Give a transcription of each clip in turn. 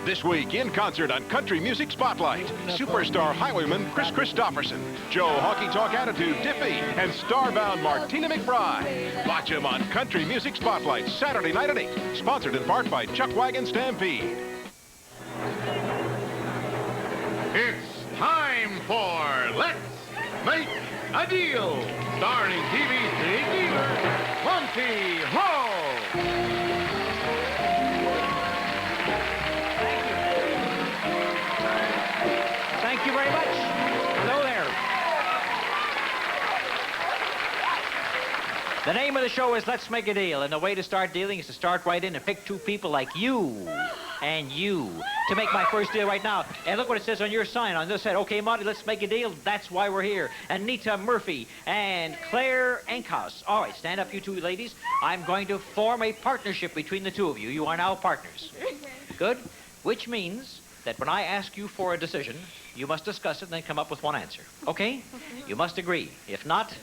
This week, in concert on Country Music Spotlight, superstar highwayman Chris Christopherson, Joe Honky Tonk Attitude Diffie, and starbound Martina McBride. Watch him on Country Music Spotlight Saturday night at 8. Sponsored in part by Chuck Wagon Stampede. It's time for Let's Make a Deal, starring TV's big dealer, Monty Hall. Thank you very much. Hello there. The name of the show is Let's Make a Deal, and the way to start dealing is to start right in and pick two people like you and you to make my first deal right now. And look what it says on your sign. On this side, okay, Monty, let's make a deal. That's why we're here. Anita Murphy and Claire Enkhaus. All right, stand up, you two ladies. I'm going to form a partnership between the two of you. You are now partners. Good? Which means that when I ask you for a decision, you must discuss it and then come up with one answer. Okay? You must agree. If not,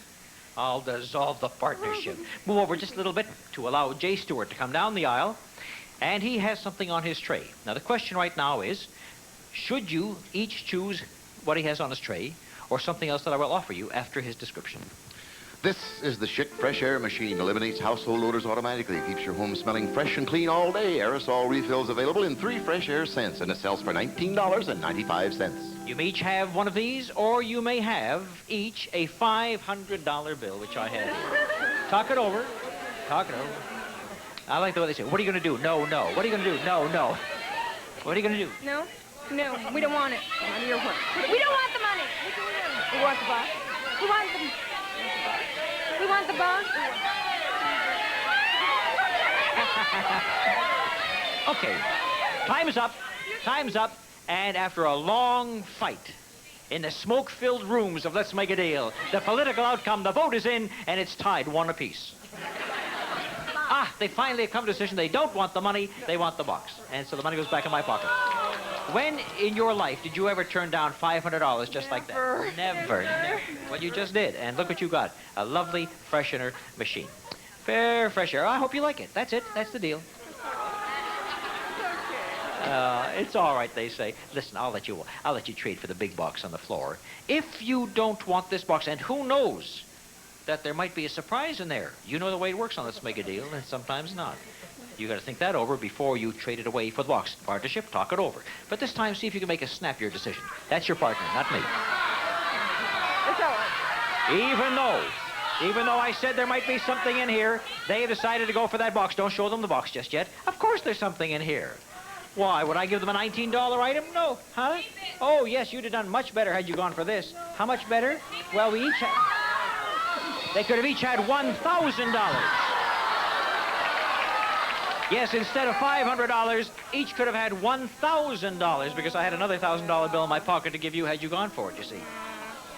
I'll dissolve the partnership. Move over just a little bit to allow Jay Stewart to come down the aisle. And he has something on his tray. Now, the question right now is, should you each choose what he has on his tray or something else that I will offer you after his description? This is the Schick Fresh Air machine. Eliminates household odors automatically. Keeps your home smelling fresh and clean all day. Aerosol refills available in 3 fresh air scents, and it sells for $19.95. You may each have one of these, or you may have each a $500 bill, which I have here. Talk it over. Talk it over. I like the way they say, what are you going to do? No, no. What are you going to do? No, no. What are you going to do? No, no, we don't want it. We don't want the money. We want the box. We want the... We want the box. Okay, time's up. Time's up. And after a long fight in the smoke-filled rooms of Let's Make a Deal, the political outcome, the vote is in, and it's tied 1 apiece. They finally have come to a decision. They don't want the money, they want the box. And so the money goes back in my pocket. When in your life did you ever turn down $500 just like that? Never. Well, you just did. And look what you got. A lovely freshener machine. Fair fresh air. I hope you like it. That's it. That's the deal. It's all right, they say. Listen, I'll let you trade for the big box on the floor. If you don't want this box, and who knows that there might be a surprise in there. You know the way it works on Let's Make a Deal, and sometimes not. You got to think that over before you trade it away for the box. Partnership, talk it over. But this time, see if you can make a snappier decision. That's your partner, not me. It's all right. Even though I said there might be something in here, they have decided to go for that box. Don't show them the box just yet. Of course there's something in here. Why, would I give them a $19 item? No. Huh? Oh, yes, you'd have done much better had you gone for this. How much better? Well, we each had... They could have each had $1,000. Yes, instead of $500, each could have had $1,000 because I had another $1,000 bill in my pocket to give you had you gone for it, you see.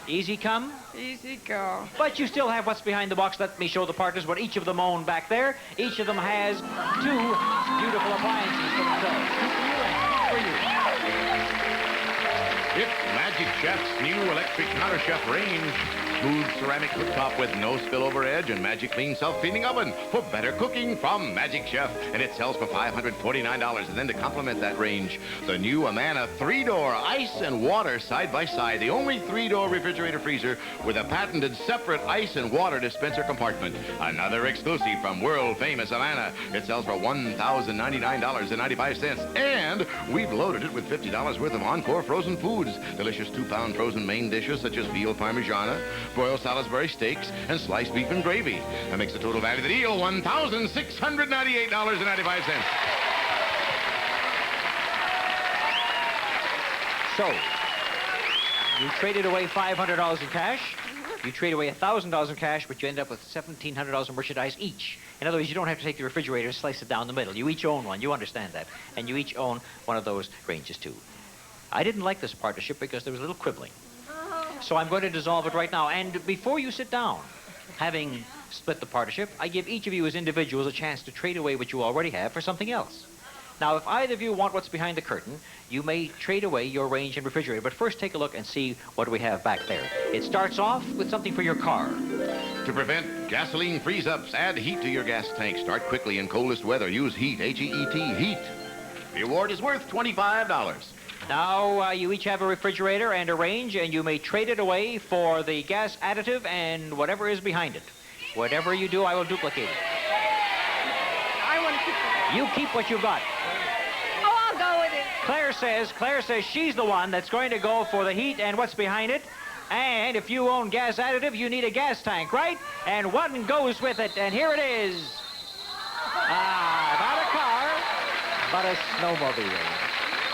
Easy come? Easy go. But you still have what's behind the box. Let me show the partners what each of them own back there. Each of them has 2 beautiful appliances for themselves. For you. It's Magic Chef's new electric counter chef range. Smooth ceramic cooktop with no spillover edge and magic clean self-feeding oven for better cooking from Magic Chef. And it sells for $549. And then to complement that range, the new Amana 3-door ice and water side-by-side. The only 3-door refrigerator freezer with a patented separate ice and water dispenser compartment. Another exclusive from world-famous Amana. It sells for $1,099.95. And we've loaded it with $50 worth of Encore frozen foods. Delicious 2-pound frozen main dishes such as veal parmigiana, broiled Salisbury steaks, and sliced beef and gravy. That makes the total value of the deal $1,698.95. So, you traded away $500 in cash. You trade away $1,000 in cash, but you end up with $1,700 in merchandise each. In other words, you don't have to take the refrigerator and slice it down the middle. You each own one. You understand that. And you each own one of those ranges, too. I didn't like this partnership because there was a little quibbling. So I'm going to dissolve it right now. And before you sit down, having split the partnership, I give each of you as individuals a chance to trade away what you already have for something else. Now, if either of you want what's behind the curtain, you may trade away your range and refrigerator. But first, take a look and see what we have back there. It starts off with something for your car. To prevent gasoline freeze-ups, add heat to your gas tank. Start quickly in coldest weather. Use heat, H-E-E-T, heat. The award is worth $25. Now, you each have a refrigerator and a range, and you may trade it away for the gas additive and whatever is behind it. Whatever you do, I will duplicate it. I want to keep it. You keep what you got. Oh, I'll go with it. Claire says she's the one that's going to go for the heat and what's behind it. And if you own gas additive, you need a gas tank, right? And one goes with it, and here it is. Not a car, but a snowmobile.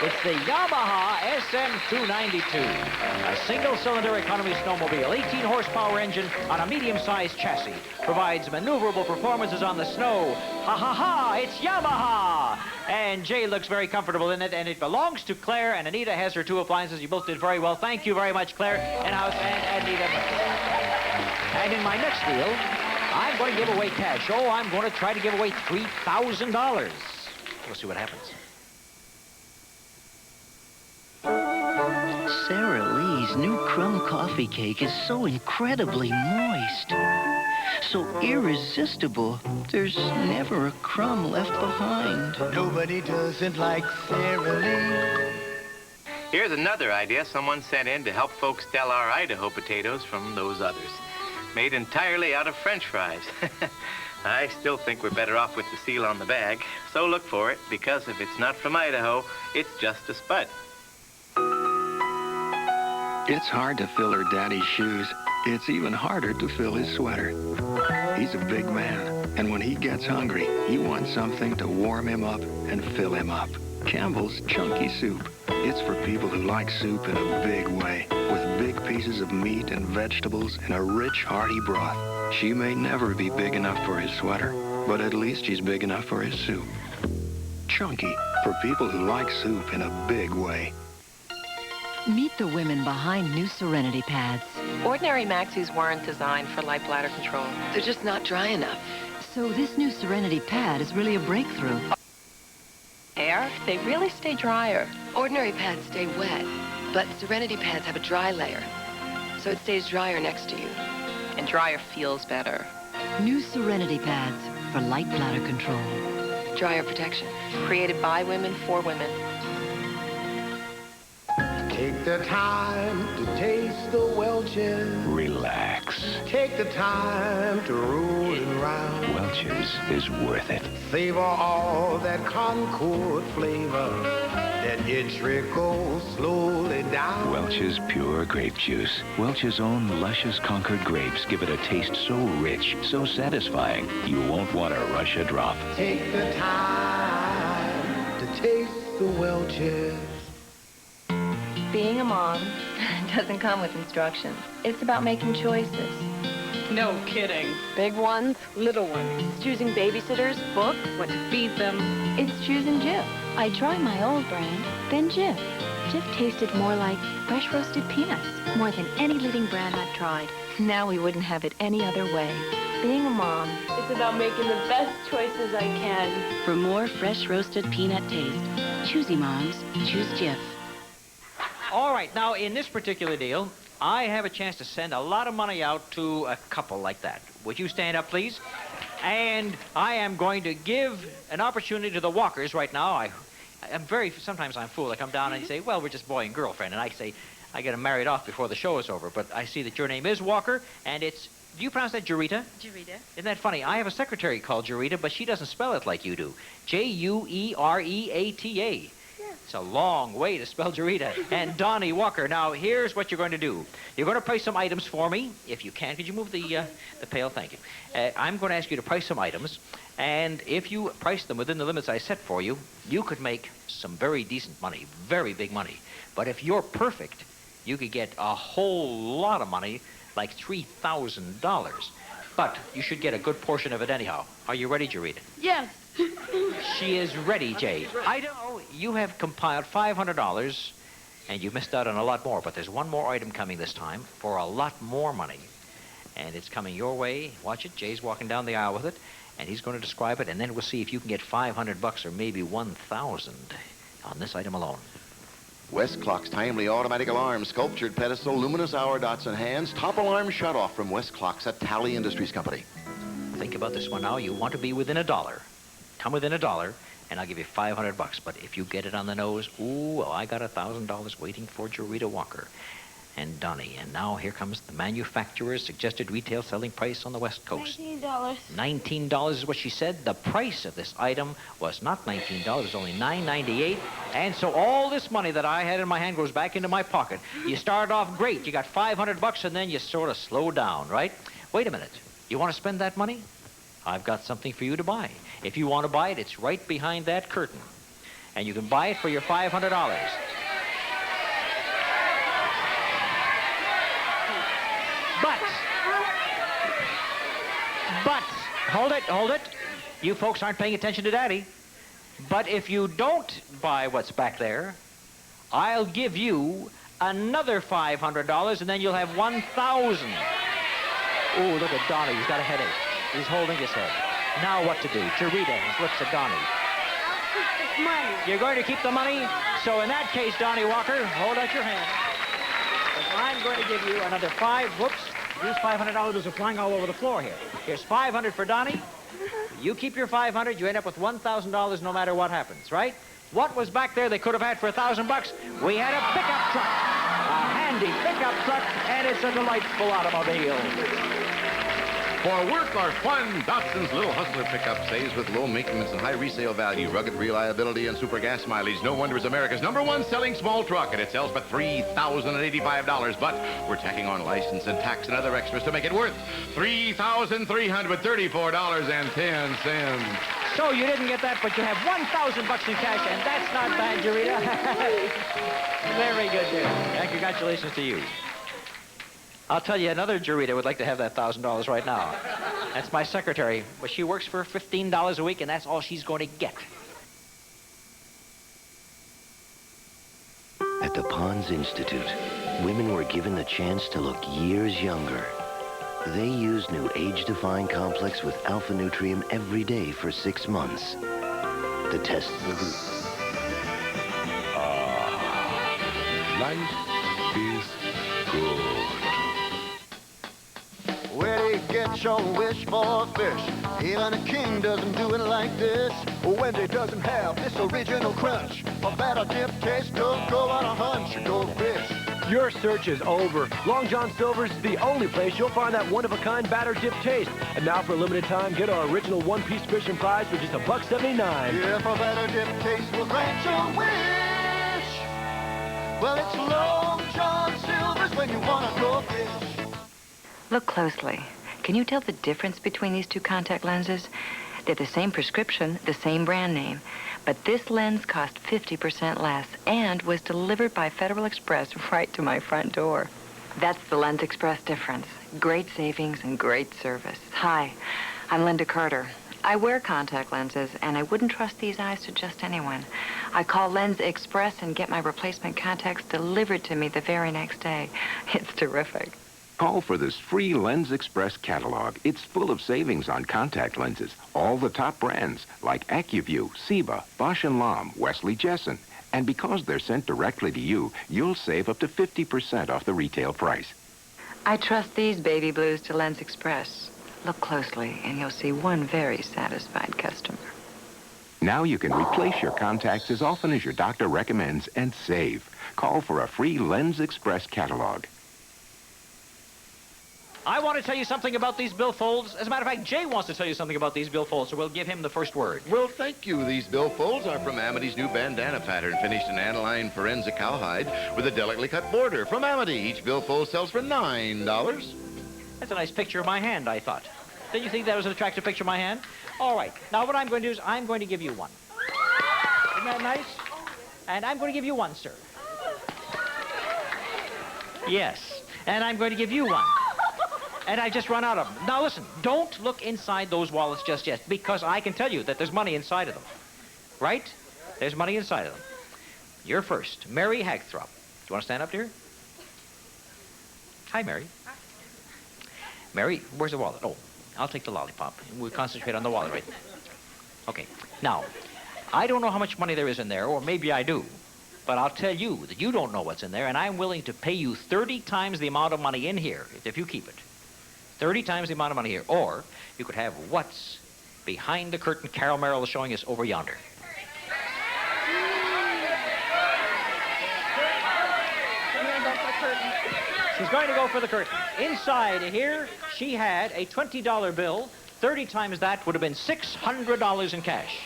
It's the Yamaha SM292, a single-cylinder economy snowmobile, 18-horsepower engine on a medium-sized chassis. Provides maneuverable performances on the snow. Ha, ha, ha, it's Yamaha! And Jay looks very comfortable in it, and it belongs to Claire, and Anita has her two appliances. You both did very well. Thank you very much, Claire, and Anita. And in my next deal, I'm going to give away cash. Oh, I'm going to try to give away $3,000. We'll see what happens. Sarah Lee's new crumb coffee cake is so incredibly moist, so irresistible, there's never a crumb left behind. Nobody does it like Sarah Lee. Here's another idea someone sent in to help folks tell our Idaho potatoes from those others. Made entirely out of French fries. I still think we're better off with the seal on the bag, so look for it, because if it's not from Idaho, it's just a spud. It's hard to fill her daddy's shoes. It's even harder to fill his sweater. He's a big man, and when he gets hungry, he wants something to warm him up and fill him up. Campbell's Chunky Soup. It's for people who like soup in a big way, with big pieces of meat and vegetables in a rich, hearty broth. She may never be big enough for his sweater, but at least she's big enough for his soup. Chunky, for people who like soup in a big way. Meet the women behind new Serenity pads. Ordinary Maxis weren't designed for light bladder control. They're just not dry enough. So this new Serenity pad is really a breakthrough. Hair, they really stay drier. Ordinary pads stay wet, but Serenity pads have a dry layer, so it stays drier next to you. And drier feels better. New Serenity pads for light bladder control. Dryer protection. Created by women for women. Take the time to taste the Welch's. Relax. Take the time to roll it round. Welch's is worth it. Savor all that Concord flavor that it trickles slowly down. Welch's pure grape juice. Welch's own luscious Concord grapes give it a taste so rich, so satisfying, you won't want to rush a drop. Take the time to taste the Welch's. Being a mom doesn't come with instructions. It's about making choices. No kidding. Big ones, little ones. It's choosing babysitters, books, what to feed them. It's choosing Jif. I tried my old brand, then Jif. Jif tasted more like fresh roasted peanuts, more than any leading brand I've tried. Now we wouldn't have it any other way. Being a mom, it's about making the best choices I can. For more fresh roasted peanut taste, choosy moms, choose Jif. All right, now in this particular deal, I have a chance to send a lot of money out to a couple like that. Would you stand up, please? And I am going to give an opportunity to the Walkers right now. Sometimes I'm fooled. I come down and you say, well, we're just boy and girlfriend. And I say, I get them married off before the show is over. But I see that your name is Walker, and it's, do you pronounce that Jarita? Jarita. Isn't that funny? I have a secretary called Jarita, but she doesn't spell it like you do. Juereata. It's a long way to spell Jarita. And Donnie Walker. Now, here's what you're going to do. You're going to price some items for me, if you can. Could you move the pail? Thank you. I'm going to ask you to price some items, and if you price them within the limits I set for you, you could make some very decent money, very big money. But if you're perfect, you could get a whole lot of money, like $3,000. But you should get a good portion of it anyhow. Are you ready, Jarita? Yes. She is ready, Jay. I know you have compiled $500, and you missed out on a lot more, but there's one more item coming this time for a lot more money. And it's coming your way. Watch it. Jay's walking down the aisle with it, and he's going to describe it, and then we'll see if you can get $500 or maybe $1,000 on this item alone. West Clock's timely automatic alarm, sculptured pedestal, luminous hour dots and hands, top alarm shutoff from West Clock's at Tally Industries Company. Think about this one now. You want to be within $1. Come within $1, and I'll give you $500. But if you get it on the nose, ooh, well, I got $1,000 waiting for Jarita Walker and Donnie. And now here comes the manufacturer's suggested retail selling price on the West Coast. $19. $19 is what she said. The price of this item was not $19. It was only $9.98. And so all this money that I had in my hand goes back into my pocket. You started off great. You got $500, and then you sort of slow down, right? Wait a minute. You want to spend that money? I've got something for you to buy. If you want to buy it, it's right behind that curtain. And you can buy it for your $500. But, hold it. You folks aren't paying attention to Daddy. But if you don't buy what's back there, I'll give you another $500, and then you'll have $1,000. Ooh, look at Donnie. He's got a headache. He's holding his head. Now what to do? Jarita looks at Donnie. I'll keep the money. You're going to keep the money? So in that case, Donnie Walker, hold out your hand. Because I'm going to give you another whoops. These $500 are flying all over the floor here. Here's $500 for Donnie. You keep your $500, you end up with $1,000 no matter what happens, right? What was back there they could have had for $1,000? We had a pickup truck, a handy pickup truck, and it's a delightful automobile. For work or fun, Datsun's Little Hustler pickup saves with low maintenance and high resale value, rugged reliability, and super gas mileage. No wonder it's America's #1 selling small truck, and it sells for $3,085. But we're tacking on license and tax and other extras to make it worth $3,334.10. So you didn't get that, but you have $1,000 in cash, and that's not bad, Jarita. Very good, dear. And congratulations to you. I'll tell you, another Jarita would like to have that $1,000 right now. That's my secretary, but she works for $15 a week, and that's all she's going to get. At the Pons Institute, women were given the chance to look years younger. They used new age-defying complex with Alpha Nutrium every day for 6 months. The tests will be... Life is good. Where do you get your wish for a fish? Even a king doesn't do it like this. Wendy doesn't have this original crunch. A better dip taste, don't go on a hunch, go fish. Your search is over. Long John Silver's is the only place you'll find that one-of-a-kind batter dip taste. And now for a limited time, get our original one-piece fish and fries for just $1.79. If a better dip taste will grant your wish, well, it's Long John Silver's when you want to go fish. Look closely. Can you tell the difference between these two contact lenses? They're the same prescription, the same brand name, but this lens cost 50% less and was delivered by Federal Express right to my front door. That's the Lens Express difference. Great savings and great service. Hi, I'm Linda Carter. I wear contact lenses, and I wouldn't trust these eyes to just anyone. I call Lens Express and get my replacement contacts delivered to me the very next day. It's terrific. Call for this free Lens Express catalog. It's full of savings on contact lenses. All the top brands like AccuView, Seba, Bosch & Lomb, Wesley Jessen. And because they're sent directly to you, you'll save up to 50% off the retail price. I trust these baby blues to Lens Express. Look closely, and you'll see one very satisfied customer. Now you can replace your contacts as often as your doctor recommends and save. Call for a free Lens Express catalog. I want to tell you something about these billfolds. As a matter of fact, Jay wants to tell you something about these billfolds, so we'll give him the first word. Well, thank you. These billfolds are from Amity's new bandana pattern, finished in aniline forensic cowhide with a delicately cut border. From Amity, each billfold sells for $9. That's a nice picture of my hand, I thought. Didn't you think that was an attractive picture of my hand? All right. Now, what I'm going to do is I'm going to give you one. Isn't that nice? And I'm going to give you one, sir. Yes. And I'm going to give you one. And I just run out of them. Now, listen, don't look inside those wallets just yet, because I can tell you that there's money inside of them. Right? There's money inside of them. You're first. Mary Hagthrop. Do you want to stand up, dear? Hi, Mary. Mary, where's the wallet? Oh, I'll take the lollipop. We'll concentrate on the wallet, right? Okay. Now, I don't know how much money there is in there, or maybe I do. But I'll tell you that you don't know what's in there, and I'm willing to pay you 30 times the amount of money in here if you keep it. 30 times the amount of money here. Or you could have what's behind the curtain Carol Merrill is showing us over yonder. She's going to go for the curtain. Inside here, she had a $20 bill. 30 times that would have been $600 in cash.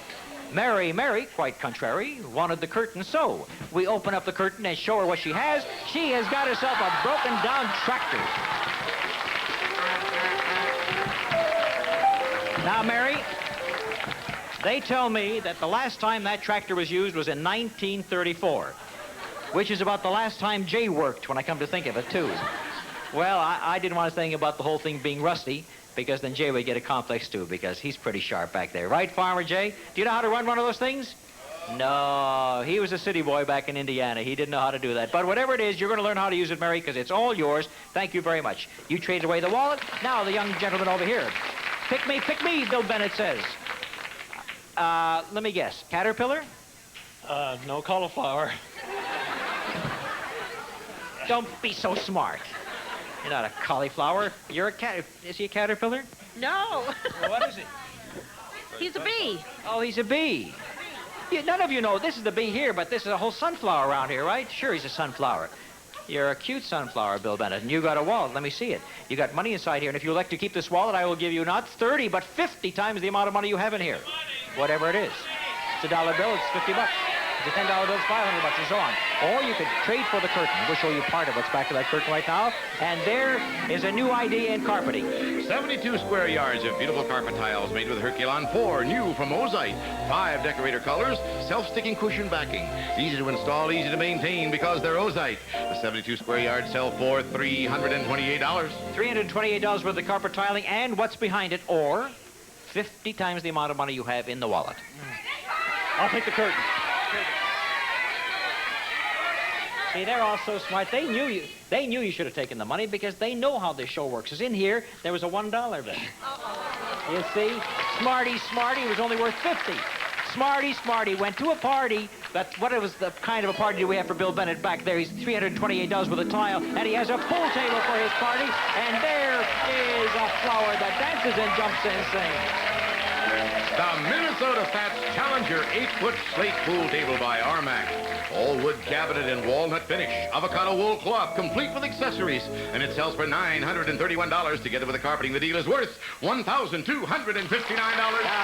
Mary, quite contrary, wanted the curtain, so we open up the curtain and show her what she has. She has got herself a broken-down tractor. Now, Mary, they tell me that the last time that tractor was used was in 1934, which is about the last time Jay worked, when I come to think of it, too. Well, I didn't want to think about the whole thing being rusty, because then Jay would get a complex, too, because he's pretty sharp back there. Right, Farmer Jay? Do you know how to run one of those things? No, he was a city boy back in Indiana. He didn't know how to do that. But whatever it is, you're going to learn how to use it, Mary, because it's all yours. Thank you very much. You traded away the wallet. Now the young gentleman over here. Pick me, Bill Bennett says. Let me guess. Caterpillar? No cauliflower. Don't be so smart. You're not a cauliflower. You're a cat. Is he a caterpillar? No. Well, what is he? He's a bee. Oh, he's a bee. None of you know this is the bee here, but this is a whole sunflower around here, right? Sure, he's a sunflower. You're a cute sunflower, Bill Bennett, and you got a wallet. Let me see it. You got money inside here, and if you elect to keep this wallet, I will give you not 30, but 50 times the amount of money you have in here. Whatever it is. It's a dollar bill, it's 50 bucks. It's a $10 bill, it's 500 bucks, and so on. Or you could trade for the curtain. We'll show you part of what's back of that curtain right now. And there is a new idea in carpeting. 72 square yards of beautiful carpet tiles made with Herculon 4, new from Ozite. 5 decorator colors, self-sticking cushion backing. Easy to install, easy to maintain because they're Ozite. The 72 square yards sell for $328. $328 worth of carpet tiling, and what's behind it, or 50 times the amount of money you have in the wallet. I'll take the curtain. See, they're all so smart. They knew you should have taken the money because they know how this show works. Because in here, there was a $1 bill. You see? Smarty was only worth 50. Smarty went to a party. What was the kind of a party do we have for Bill Bennett back there? He's $328 with a tile, and he has a pool table for his party. And there is a flower that dances and jumps and sings. The Minnesota Fats Challenger 8-foot slate pool table by Armac. All wood cabinet and walnut finish. Avocado wool cloth, complete with accessories. And it sells for $931. Together with the carpeting, the deal is worth $1,259. Now,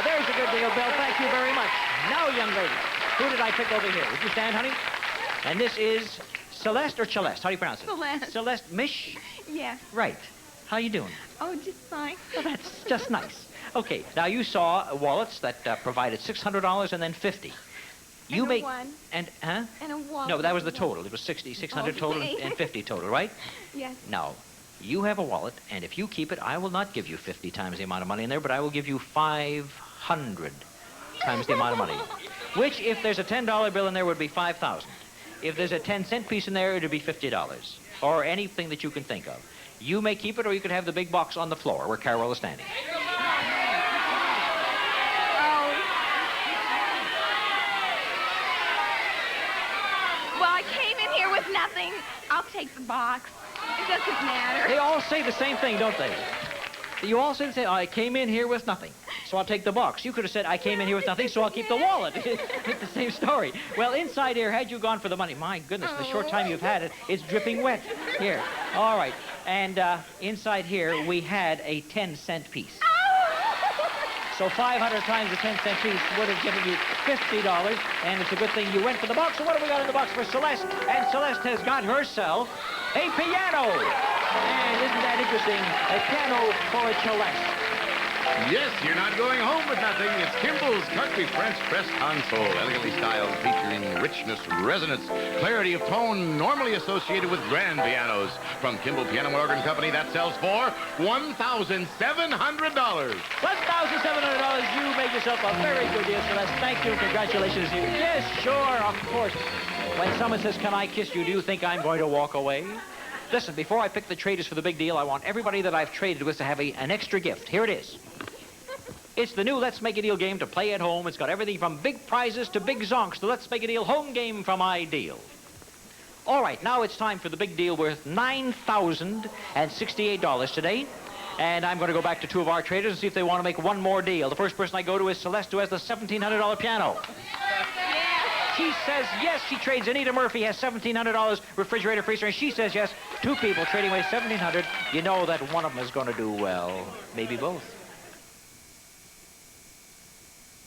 there's a good deal, Bill. Thank you very much. Now, young lady, who did I pick over here? Would you stand, honey? And this is Celeste or Celeste? How do you pronounce it? Celeste. Celeste Mish? Yes. Right. How you doing? Oh, just fine. Well, that's just nice. Okay, now you saw wallets that provided $600 and then $50. You and a one. And a wallet. No, that was the total. It was 600 total and 50 total, right? Yes. Now, you have a wallet, and if you keep it, I will not give you 50 times the amount of money in there, but I will give you 500 times the amount of money. Which, if there's a $10 bill in there, would be $5,000. If there's a 10-cent piece in there, it would be $50, or anything that you can think of. You may keep it, or you could have the big box on the floor where Carol is standing. Nothing. I'll take the box. It doesn't matter. They all say the same thing, don't they? You all say the same. I came in here with nothing, so I'll take the box. You could have said, I came in here with nothing, so I'll keep the wallet. It's the same story. Well, inside here, had you gone for the money, my goodness, the short time you've had it, it's dripping wet. Here. All right. And inside here, we had a 10-cent piece. So 500 times the 10-cent piece would have given you $50, and it's a good thing you went for the box. So what have we got in the box for Celeste? And Celeste has got herself a piano. And isn't that interesting? A piano for a Celeste. Yes, you're not going home with nothing. It's Kimball's Country French Press Console, elegantly styled, featuring richness, resonance, clarity of tone normally associated with grand pianos. From Kimball Piano and Organ Company, that sells for $1,700. $1,700. You made yourself a very good deal, Celeste. Thank you and congratulations to you. Yes, sure, of course. When someone says, can I kiss you, do you think I'm going to walk away? Listen, before I pick the traders for the big deal, I want everybody that I've traded with to have an extra gift. Here it is. It's the new Let's Make a Deal game to play at home. It's got everything from big prizes to big zonks. The Let's Make a Deal home game from Ideal. All right, now it's time for the big deal worth $9,068 today. And I'm going to go back to two of our traders and see if they want to make one more deal. The first person I go to is Celeste, who has the $1,700 piano. Yes. She says yes. She trades. Anita Murphy has $1,700 refrigerator freezer, and she says yes. Two people trading away $1,700. You know that one of them is going to do well. Maybe both.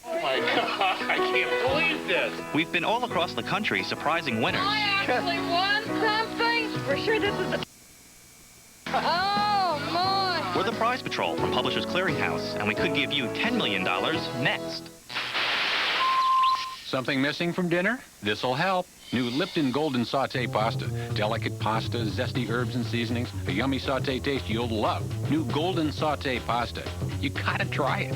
Oh, my God. I can't believe this. We've been all across the country surprising winners. I actually won something. We're sure this is the... Oh, my. We're the Prize Patrol from Publishers Clearinghouse, and we could give you $10 million next. Something missing from dinner? This'll help. New Lipton Golden Sauté Pasta. Delicate pasta, zesty herbs and seasonings, a yummy sauté taste you'll love. New Golden Sauté Pasta. You gotta try it.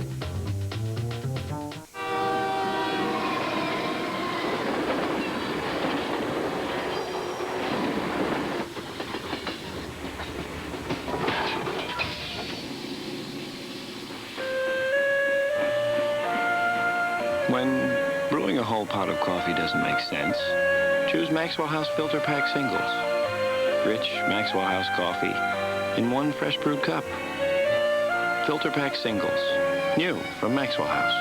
When brewing a whole pot of coffee doesn't make sense, choose Maxwell House Filter Pack Singles. Rich Maxwell House coffee in one fresh brewed cup. Filter Pack Singles. New from Maxwell House.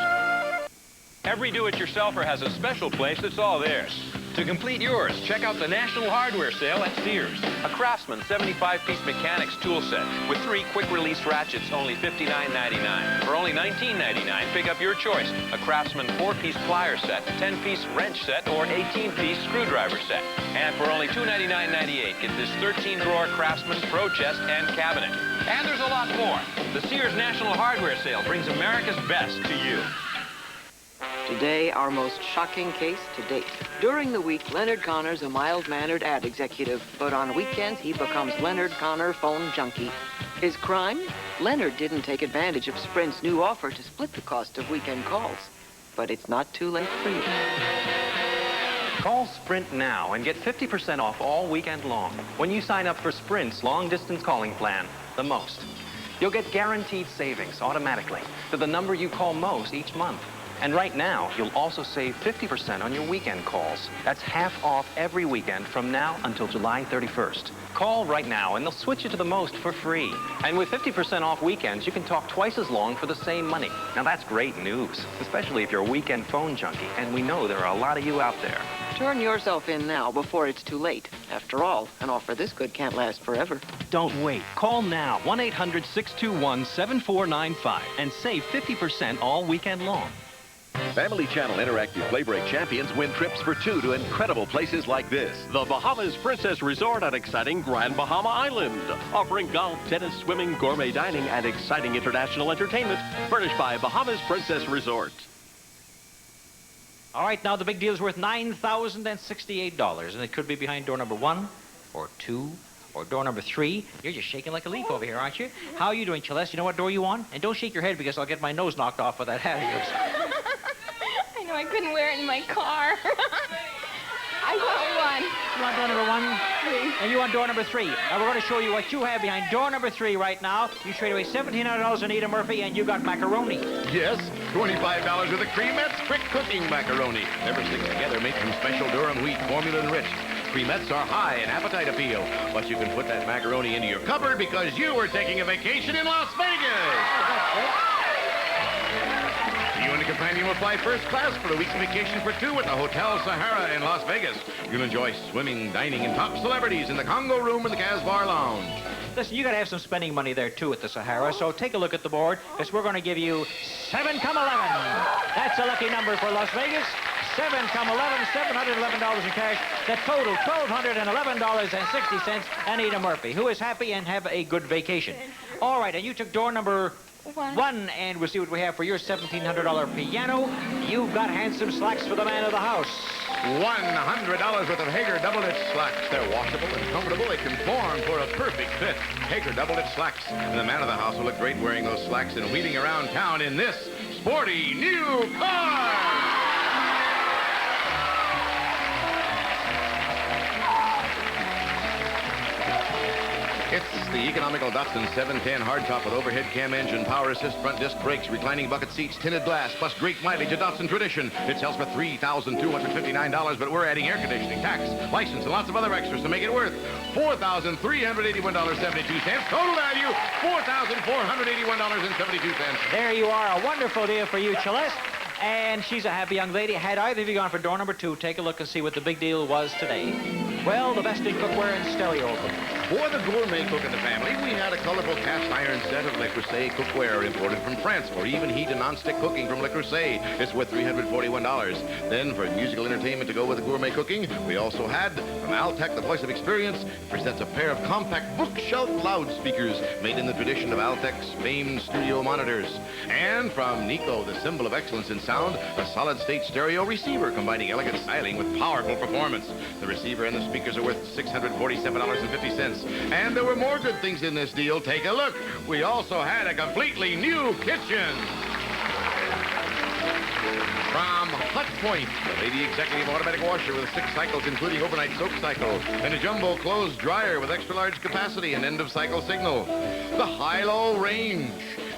Every do-it-yourselfer has a special place that's all theirs. To complete yours, check out the National Hardware Sale at Sears. A Craftsman 75-piece mechanics tool set with 3 quick-release ratchets, only $59.99. For only $19.99, pick up your choice. A Craftsman 4-piece plier set, 10-piece wrench set, or 18-piece screwdriver set. And for only $299.98, get this 13-drawer Craftsman Pro Chest and cabinet. And there's a lot more. The Sears National Hardware Sale brings America's best to you. Today, our most shocking case to date. During the week, Leonard Connor's a mild-mannered ad executive, but on weekends, he becomes Leonard Connor phone junkie. His crime? Leonard didn't take advantage of Sprint's new offer to split the cost of weekend calls. But it's not too late for you. Call Sprint now and get 50% off all weekend long when you sign up for Sprint's long-distance calling plan, the Most. You'll get guaranteed savings automatically to the number you call most each month. And right now, you'll also save 50% on your weekend calls. That's half off every weekend from now until July 31st. Call right now, and they'll switch you to the Most for free. And with 50% off weekends, you can talk twice as long for the same money. Now, that's great news, especially if you're a weekend phone junkie, and we know there are a lot of you out there. Turn yourself in now before it's too late. After all, an offer this good can't last forever. Don't wait. Call now, 1-800-621-7495, and save 50% all weekend long. Family Channel Interactive Play Break champions win trips for 2 to incredible places like this. The Bahamas Princess Resort on exciting Grand Bahama Island. Offering golf, tennis, swimming, gourmet dining, and exciting international entertainment. Furnished by Bahamas Princess Resort. All right, now the big deal is worth $9,068, and it could be behind door number 1 or 2 or door number 3. You're just shaking like a leaf over here, aren't you? How are you doing, Celeste? You know what door you want? And don't shake your head because I'll get my nose knocked off with that hat of yours. I know I couldn't wear it in my car. I want 1. You want door number 1? 3. And you want door number 3. Now we're going to show you what you have behind door number 3 right now. You trade away $1,700 Anita Murphy, and you got macaroni. Yes, $25 with a creamettes quick cooking macaroni. Never sticks together, made from special Durham wheat, formula enriched. Creamettes are high in appetite appeal, but you can put that macaroni into your cupboard because you are taking a vacation in Las Vegas. You and the companion will fly first class for a week's vacation for 2 at the Hotel Sahara in Las Vegas. You'll enjoy swimming, dining, and top celebrities in the Congo Room and the Casbar Lounge. Listen, you got to have some spending money there, too, at the Sahara, so take a look at the board, because we're going to give you 7 come 11. That's a lucky number for Las Vegas. 7 come 11, $711 in cash. The total, $1,211.60. Anita Murphy, who is happy and have a good vacation. All right, and you took door number 1, and we'll see what we have for your $1,700 piano. You've got handsome slacks for the man of the house. $100 worth of Hager double-ditch slacks. They're washable and comfortable. They conform for a perfect fit. Hager double-ditch slacks. And the man of the house will look great wearing those slacks and wheeling around town in this sporty new car. It's the economical Datsun 710 hardtop with overhead cam engine, power assist, front disc brakes, reclining bucket seats, tinted glass, plus great mileage, a Datsun Tradition. It sells for $3,259, but we're adding air conditioning, tax, license, and lots of other extras to make it worth $4,381.72. Total value, $4,481.72. There you are, a wonderful deal for you, Celeste. And she's a happy young lady. Had either of you gone for door number 2, take a look and see what the big deal was today. Well, the best in cookware and stereo cooking. For the gourmet cook in the family, we had a colorful cast iron set of Le Creuset cookware imported from France for even heat and non-stick cooking from Le Creuset. It's worth $341. Then for musical entertainment to go with the gourmet cooking, we also had from Altec, the voice of experience, presents a pair of compact bookshelf loudspeakers made in the tradition of Altec's famed studio monitors. And from Nico, the symbol of excellence in sound, a solid-state stereo receiver combining elegant styling with powerful performance. The receiver and the speakers are worth $647.50. And there were more good things in this deal. Take a look. We also had a completely new kitchen. From Hot Point, the lady executive automatic washer with 6 cycles, including overnight soak cycle, and a jumbo clothes dryer with extra large capacity and end-of-cycle signal. The high-low range,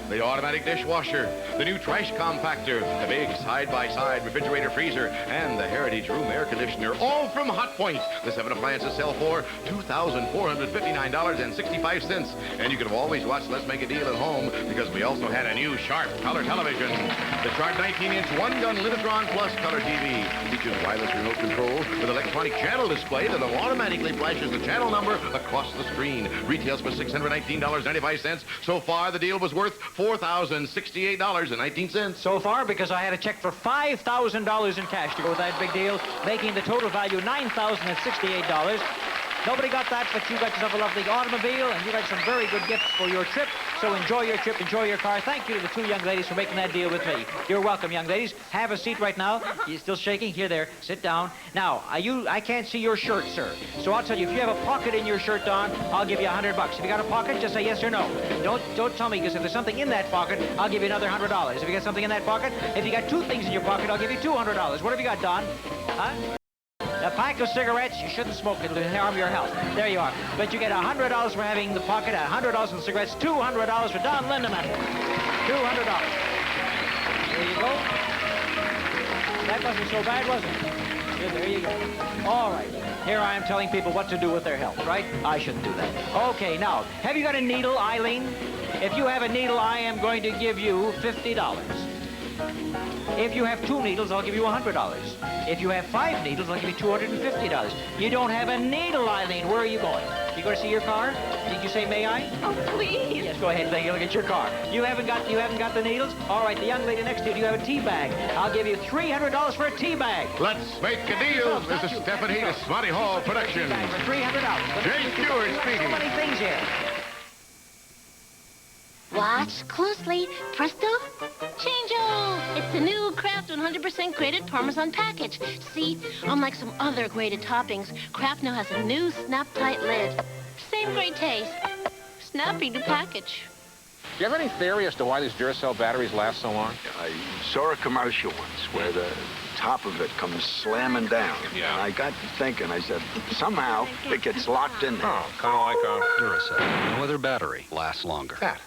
the automatic dishwasher, the new trash compactor, the big side-by-side refrigerator freezer, and the Heritage Room air conditioner, all from Hot Point. The 7 appliances sell for $2,459.65. And you could have always watched Let's Make a Deal at home because we also had a new Sharp color television. The Sharp 19-inch one-gun Limitron Plus color TV features wireless remote control with electronic channel display that automatically flashes the channel number across the screen. Retails for $619.95. So far, the deal was worth $4,068.19. So far, because I had a check for $5,000 in cash to go with that big deal, making the total value $9,068. Nobody got that, but you got yourself a lovely automobile, and you got some very good gifts for your trip. So enjoy your trip, enjoy your car. Thank you to the 2 young ladies for making that deal with me. You're welcome, young ladies. Have a seat right now. You're still shaking? Here, there. Sit down. Now, I can't see your shirt, sir. So I'll tell you, if you have a pocket in your shirt, Don, I'll give you $100. If you got a pocket, just say yes or no. Don't tell me, because if there's something in that pocket, I'll give you another $100. If you got something in that pocket, if you got 2 things in your pocket, I'll give you $200. What have you got, Don? Huh? A pack of cigarettes, you shouldn't smoke. It'll harm your health. There you are. But you get $100 for having the pocket, $100 for the cigarettes, $200 for Don Lindemann. $200. There you go. That wasn't so bad, was it? Yeah, there you go. All right. Here I am telling people what to do with their health, right? I shouldn't do that. Okay, now, have you got a needle, Eileen? If you have a needle, I am going to give you $50. If you have 2 needles, I'll give you $100. If you have 5 needles, I'll give you $250. You don't have a needle, Eileen. Where are you going? You going to see your car? Did you say, may I? Oh, please. Yes, go ahead and take a look at your car. You haven't got the needles? All right, the young lady next to you, do you have a tea bag? I'll give you $300 for a tea bag. Let's make a deal. This is Stephanie, the Monty Hall production. For $300. Jay Stewart speaking. So many things here. Watch closely. Presto. Change-o! It's the new Kraft 100% grated Parmesan package. See, unlike some other grated toppings, Kraft now has a new snap-tight lid. Same great taste. Snappy to package. Do you have any theory as to why these Duracell batteries last so long? I saw a commercial once where the top of it comes slamming down. Yeah. And I got to thinking, I said, somehow it gets locked in there. Oh, kind of like a Duracell. No other battery lasts longer. That.